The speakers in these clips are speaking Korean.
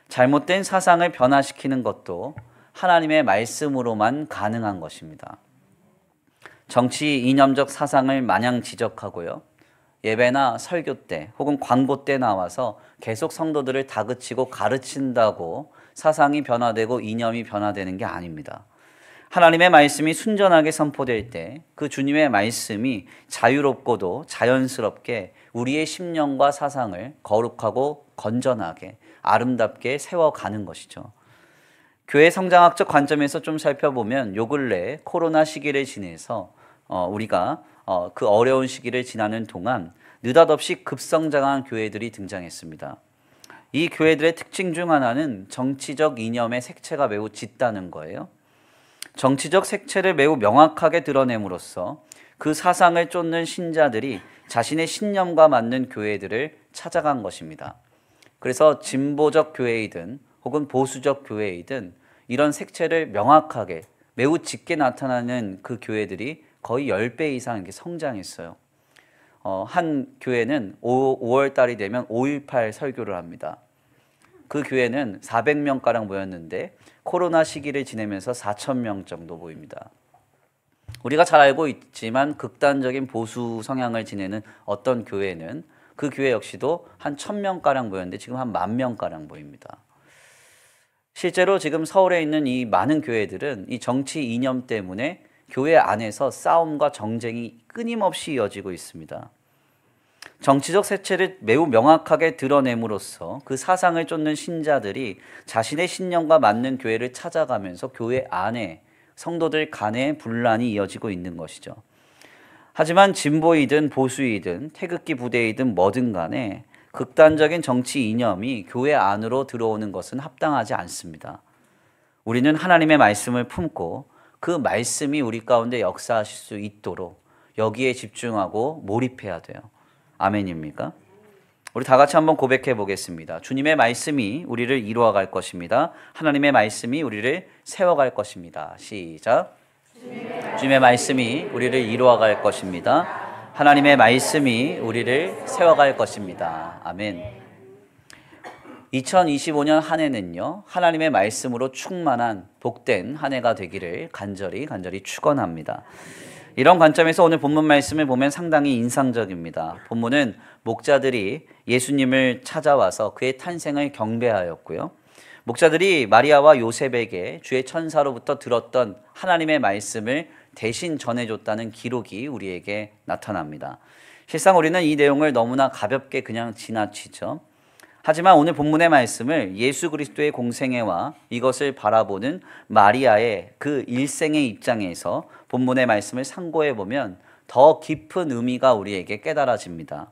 잘못된 사상을 변화시키는 것도 하나님의 말씀으로만 가능한 것입니다. 정치 이념적 사상을 마냥 지적하고요, 예배나 설교 때 혹은 광고 때 나와서 계속 성도들을 다그치고 가르친다고 사상이 변화되고 이념이 변화되는 게 아닙니다. 하나님의 말씀이 순전하게 선포될 때 그 주님의 말씀이 자유롭고도 자연스럽게 우리의 심령과 사상을 거룩하고 건전하게 아름답게 세워가는 것이죠. 교회 성장학적 관점에서 좀 살펴보면 요 근래 코로나 시기를 지내서 우리가 그 어려운 시기를 지나는 동안 느닷없이 급성장한 교회들이 등장했습니다. 이 교회들의 특징 중 하나는 정치적 이념의 색채가 매우 짙다는 거예요. 정치적 색채를 매우 명확하게 드러냄으로써 그 사상을 쫓는 신자들이 자신의 신념과 맞는 교회들을 찾아간 것입니다. 그래서 진보적 교회이든 혹은 보수적 교회이든 이런 색채를 명확하게 매우 짙게 나타나는 그 교회들이 거의 10배 이상 이렇게 성장했어요. 한 교회는 5월 달이 되면 5.18 설교를 합니다. 그 교회는 400명가량 모였는데 코로나 시기를 지내면서 4,000명 정도 모입니다. 우리가 잘 알고 있지만 극단적인 보수 성향을 지내는 어떤 교회는 그 교회 역시도 한 1,000명가량 모였는데 지금 한 10,000명가량 모입니다. 실제로 지금 서울에 있는 이 많은 교회들은 이 정치 이념 때문에 교회 안에서 싸움과 정쟁이 끊임없이 이어지고 있습니다. 정치적 색채를 매우 명확하게 드러냄으로써 그 사상을 쫓는 신자들이 자신의 신념과 맞는 교회를 찾아가면서 교회 안에 성도들 간의 분란이 이어지고 있는 것이죠. 하지만 진보이든 보수이든 태극기 부대이든 뭐든 간에 극단적인 정치 이념이 교회 안으로 들어오는 것은 합당하지 않습니다. 우리는 하나님의 말씀을 품고 그 말씀이 우리 가운데 역사하실 수 있도록 여기에 집중하고 몰입해야 돼요. 아멘입니까? 우리 다 같이 한번 고백해 보겠습니다. 주님의 말씀이 우리를 이루어갈 것입니다. 하나님의 말씀이 우리를 세워갈 것입니다. 시작. 주님의 말씀이 우리를 이루어갈 것입니다. 하나님의 말씀이 우리를 세워갈 것입니다. 아멘. 2025년 한 해는요, 하나님의 말씀으로 충만한 복된 한 해가 되기를 간절히 축원합니다. 이런 관점에서 오늘 본문 말씀을 보면 상당히 인상적입니다. 본문은 목자들이 예수님을 찾아와서 그의 탄생을 경배하였고요, 목자들이 마리아와 요셉에게 주의 천사로부터 들었던 하나님의 말씀을 대신 전해줬다는 기록이 우리에게 나타납니다. 실상 우리는 이 내용을 너무나 가볍게 그냥 지나치죠. 하지만 오늘 본문의 말씀을 예수 그리스도의 공생애와 이것을 바라보는 마리아의 그 일생의 입장에서 본문의 말씀을 상고해 보면 더 깊은 의미가 우리에게 깨달아집니다.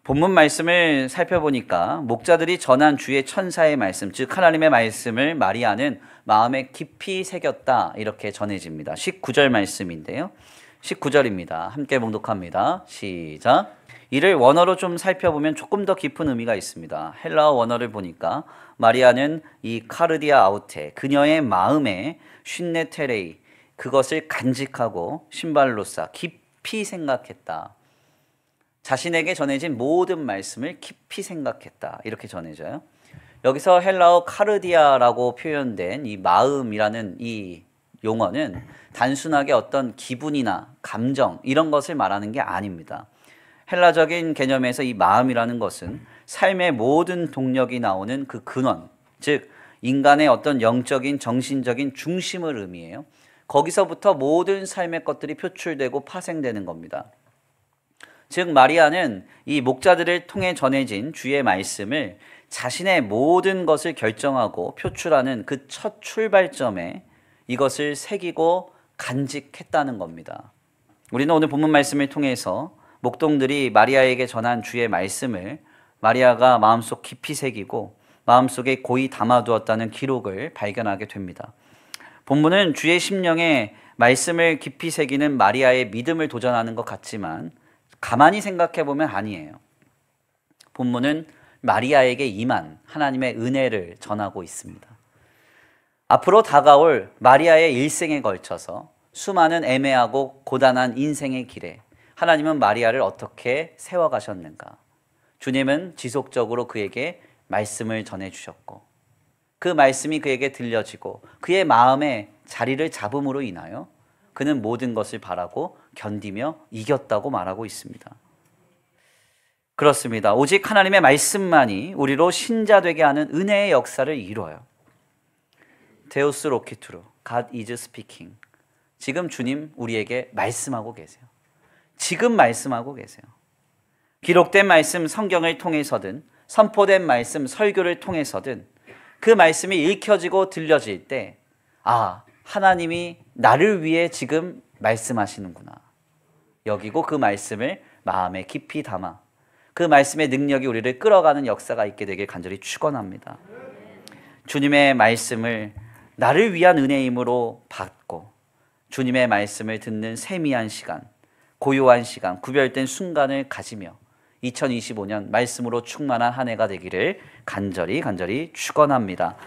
본문 말씀을 살펴보니까 목자들이 전한 주의 천사의 말씀, 즉 하나님의 말씀을 마리아는 마음에 깊이 새겼다, 이렇게 전해집니다. 19절 말씀인데요, 19절입니다. 함께 봉독합니다. 시작. 이를 원어로 좀 살펴보면 조금 더 깊은 의미가 있습니다. 헬라어 원어를 보니까 마리아는 이 카르디아 아우테, 그녀의 마음에 쉰네테레이, 그것을 간직하고 신발로 싸 깊이 생각했다. 자신에게 전해진 모든 말씀을 깊이 생각했다, 이렇게 전해져요. 여기서 헬라어 카르디아라고 표현된 이 마음이라는 이 용어는 단순하게 어떤 기분이나 감정 이런 것을 말하는 게 아닙니다. 헬라적인 개념에서 이 마음이라는 것은 삶의 모든 동력이 나오는 그 근원, 즉 인간의 어떤 영적인 정신적인 중심을 의미해요. 거기서부터 모든 삶의 것들이 표출되고 파생되는 겁니다. 즉 마리아는 이 목자들을 통해 전해진 주의 말씀을 자신의 모든 것을 결정하고 표출하는 그 첫 출발점에 이것을 새기고 간직했다는 겁니다. 우리는 오늘 본문 말씀을 통해서 목동들이 마리아에게 전한 주의 말씀을 마리아가 마음속 깊이 새기고 마음속에 고이 담아두었다는 기록을 발견하게 됩니다. 본문은 주의 심령에 말씀을 깊이 새기는 마리아의 믿음을 도전하는 것 같지만 가만히 생각해 보면 아니에요. 본문은 마리아에게 임한 하나님의 은혜를 전하고 있습니다. 앞으로 다가올 마리아의 일생에 걸쳐서 수많은 애매하고 고단한 인생의 길에 하나님은 마리아를 어떻게 세워가셨는가? 주님은 지속적으로 그에게 말씀을 전해주셨고 그 말씀이 그에게 들려지고 그의 마음에 자리를 잡음으로 인하여 그는 모든 것을 바라고 견디며 이겼다고 말하고 있습니다. 그렇습니다. 오직 하나님의 말씀만이 우리로 신자되게 하는 은혜의 역사를 이루어요. 데우스 로키투르, God is speaking. 지금 주님 우리에게 말씀하고 계세요. 지금 말씀하고 계세요. 기록된 말씀 성경을 통해서든 선포된 말씀 설교를 통해서든 그 말씀이 읽혀지고 들려질 때 하나님이 나를 위해 지금 말씀하시는구나 여기고 그 말씀을 마음에 깊이 담아 그 말씀의 능력이 우리를 끌어가는 역사가 있게 되길 간절히 축원합니다. 주님의 말씀을 나를 위한 은혜임으로 받고 주님의 말씀을 듣는 세미한 시간, 고요한 시간, 구별된 순간을 가지며 2025년 말씀으로 충만한 한 해가 되기를 간절히 축원합니다.